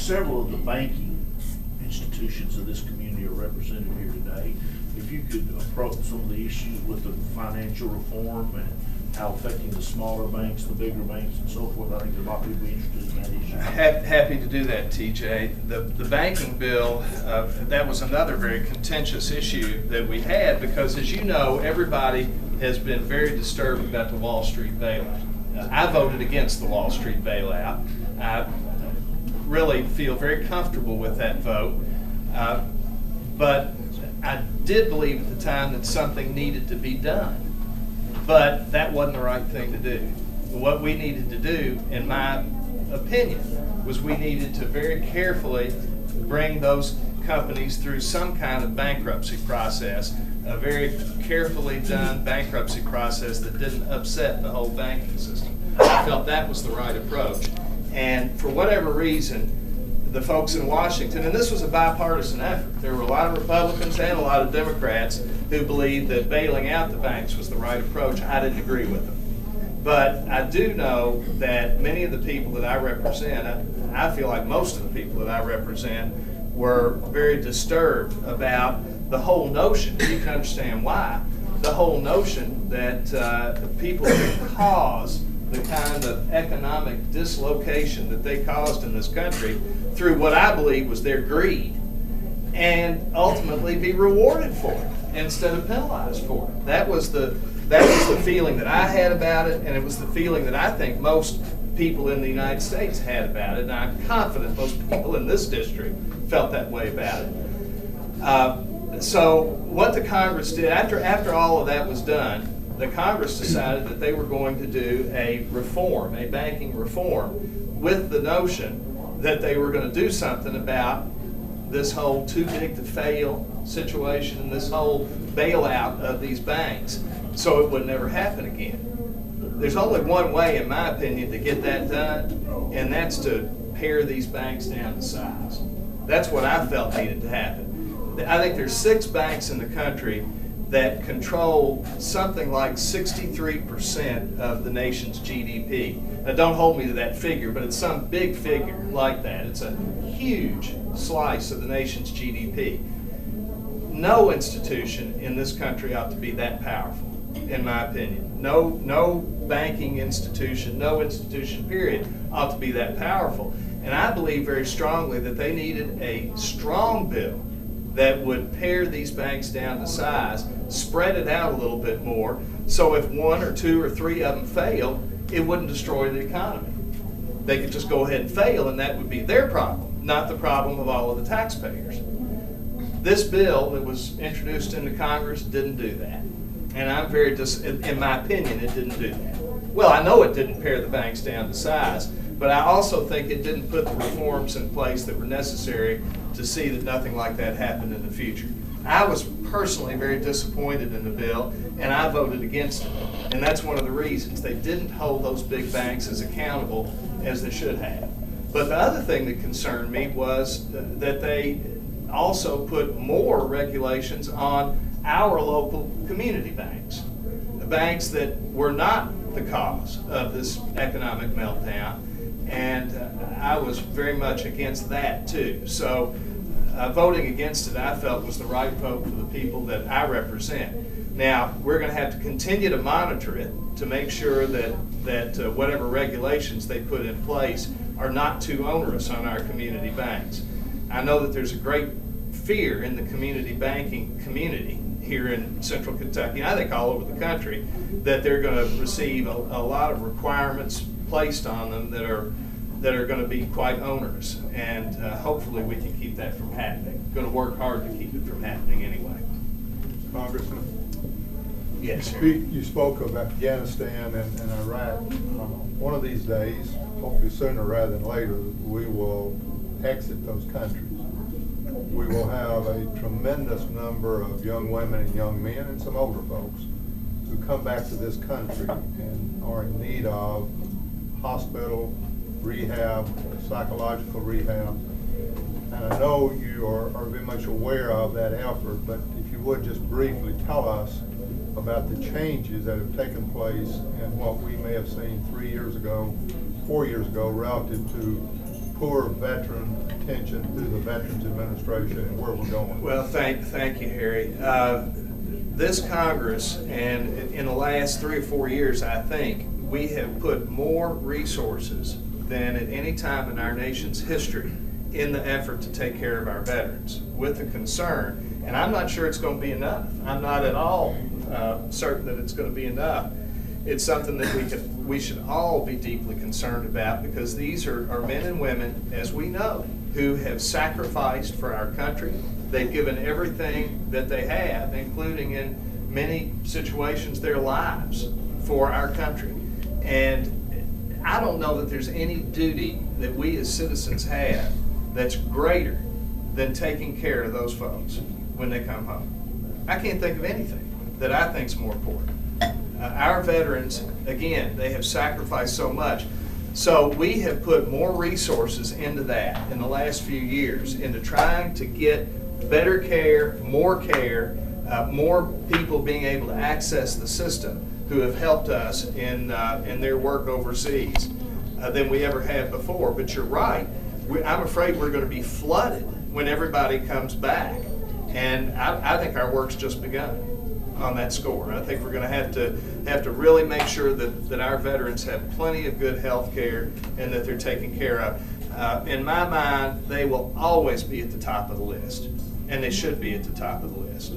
several of the banking institutions of this community are represented here today. If you could approach some of the issues with the financial reform and how affecting the smaller banks, the bigger banks, and so forth, I think there might be people interested in that issue. Happy to do that, TJ. The banking bill, that was another very contentious issue that we had because, as you know, everybody has been very disturbed about the Wall Street bailout. I voted against the Wall Street bailout. I really feel very comfortable with that vote. But I did believe at the time that something needed to be done. But that wasn't the right thing to do. What we needed to do, in my opinion, was we needed to very carefully bring those companies through some kind of bankruptcy process, a very carefully done bankruptcy process that didn't upset the whole banking system. I felt that was the right approach. And for whatever reason, the folks in Washington, and this was a bipartisan effort. There were a lot of Republicans and a lot of Democrats who believed that bailing out the banks was the right approach. I didn't agree with them. But I do know that many of the people that I represent, I feel like most of the people that I represent were very disturbed about the whole notion, you can understand why, the whole notion that people could cause the kind of economic dislocation that they caused in this country through what I believe was their greed, and ultimately be rewarded for it instead of penalized for it. That was the feeling that I had about it, and it was the feeling that I think most people in the United States had about it, and I'm confident most people in this district felt that way about it. So what the Congress did, after all of that was done, the Congress decided that they were going to do a reform, a banking reform, with the notion that they were going to do something about this whole too big to fail situation and this whole bailout of these banks so it would never happen again. There's only one way, in my opinion, to get that done, and that's to pare these banks down to size. That's what I felt needed to happen. I think there's 6 banks in the country that control something like 63% of the nation's GDP. Now, don't hold me to that figure, but it's some big figure like that. It's a huge slice of the nation's GDP. No institution in this country ought to be that powerful, in my opinion. No banking institution, no institution, period, ought to be that powerful. And I believe very strongly that they needed a strong bill that would pare these banks down to size, spread it out a little bit more, so if 1 or 2 or 3 of them failed, it wouldn't destroy the economy. They could just go ahead and fail, and that would be their problem, not the problem of all of the taxpayers. This bill that was introduced into Congress didn't do that. And I'm very, in my opinion, it didn't do that. Well, I know it didn't pare the banks down to size, but I also think it didn't put the reforms in place that were necessary to see that nothing like that happened in the future. I was personally very disappointed in the bill, and I voted against it. And that's one of the reasons. They didn't hold those big banks as accountable as they should have. But the other thing that concerned me was that they also put more regulations on our local community banks, the banks that were not the cause of this economic meltdown. And I was very much against that too. So voting against it, I felt, was the right vote for the people that I represent. Now, we're going to have to continue to monitor it to make sure that whatever regulations they put in place are not too onerous on our community banks. I know that there's a great fear in the community banking community here in Central Kentucky, and I think all over the country, that they're going to receive a lot of requirements placed on them that are going to be quite onerous, and hopefully we can keep that from happening. Going to work hard to keep it from happening anyway. Congressman? Yes, sir. You spoke of Afghanistan and Iraq. One of these days, hopefully sooner rather than later, we will exit those countries. We will have a tremendous number of young women and young men and some older folks who come back to this country and are in need of hospital, rehab, psychological rehab. And I know you are very much aware of that effort, but if you would just briefly tell us about the changes that have taken place and what we may have seen 3 years ago, 4 years ago, relative to poor veteran attention through the Veterans Administration and where we're going. Well, thank you, Harry. This Congress, and in the last 3 or 4 years, I think, we have put more resources than at any time in our nation's history in the effort to take care of our veterans, with the concern, and I'm not sure it's going to be enough. I'm not at all certain that it's going to be enough. It's something that we should all be deeply concerned about, because these are men and women, as we know, who have sacrificed for our country. They've given everything that they have, including in many situations their lives, for our country. And I don't know that there's any duty that we as citizens have that's greater than taking care of those folks when they come home. I can't think of anything that I think is more important. Our veterans, again, they have sacrificed so much. So we have put more resources into that in the last few years, into trying to get better care, more people being able to access the system, who have helped us in their work overseas, than we ever have before. But you're right, I'm afraid we're going to be flooded when everybody comes back. And I think our work's just begun on that score. I think we're going to have to really make sure that our veterans have plenty of good health care and that they're taken care of. In my mind, they will always be at the top of the list, and they should be at the top of the list.